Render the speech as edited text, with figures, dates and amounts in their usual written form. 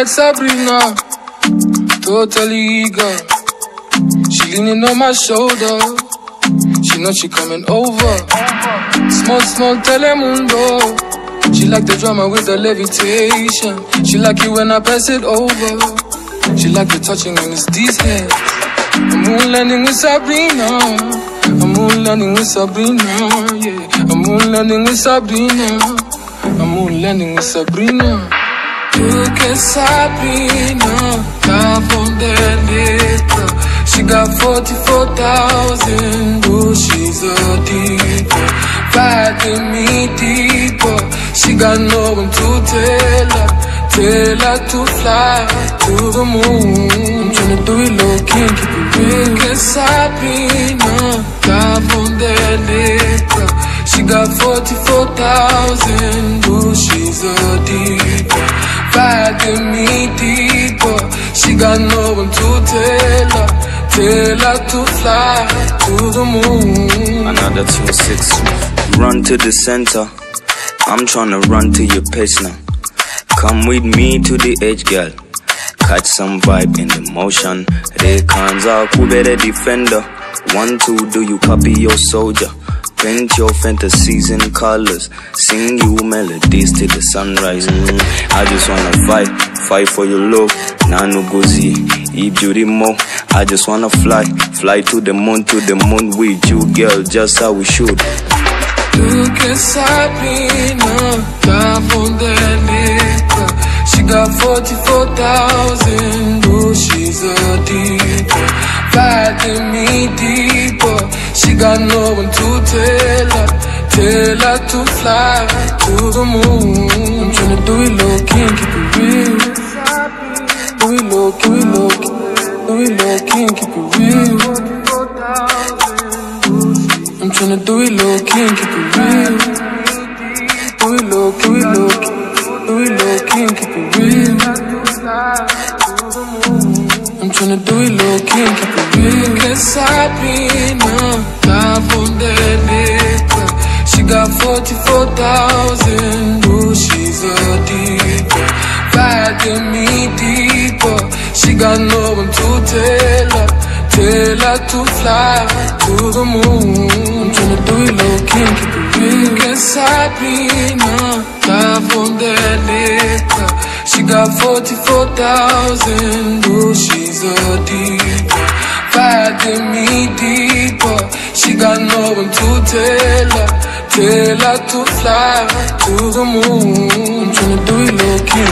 at Sabrina, totally eager. She leaning on my shoulder. She know she coming over. Small, small telemundo. She like the drama with the levitation. She like it when I pass it over. She like the touching when it's these hands. I'm moon landing with Sabrina. I'm moon landing with Sabrina, yeah. I'm moon landing with Sabrina. I'm moon landing with Sabrina. Look at Sabrina, live on that liquor. She got 44,000, oh, she's a diva. Riding me deeper, she got no one to tell her to fly to the moon. I'm tryna do it low key, keep it real. Look at Sabrina, live on that liquor. She got 44,000, oh, she's a diva. Riding me deeper, she got no one to tell her to fly to the moon. Another 2-6, run to the center. I'm tryna run to your pace now. Come with me to the edge, girl. Catch some vibe in the motion. Rekanza kubere defender. 1, 2, do you copy your soldier? Paint your fantasies in colors. Sing you melodies till the sunrise. I just wanna fight for your love. Nanu gozi, eat beauty more. I just wanna fly to the moon with you, girl, just how we should. Look at Sabrina, live on that liquor. She got 44,000, oh, she's a diva. Riding me deeper, she got no one to tell her to fly to the moon. I'm tryna do it low key and keep it real. Do it low key, do it low key and keep it real. I'm tryna do it low key and keep it real. Do it low key, do it low key and keep it real. I'm tryna do it low key and keep it real. Look at Sabrina, live on that liquor. She got 44,000, oh, she's a diva. Riding me deeper, she got no one to tell her to fly to the moon. I'm tryna do it low key and keep it real. Look at Sabrina, live on that liquor. She got 44,000, oh, she's a diva. Riding me deeper, she got no one to tell her to fly to the moon. I'm tryna do it low key.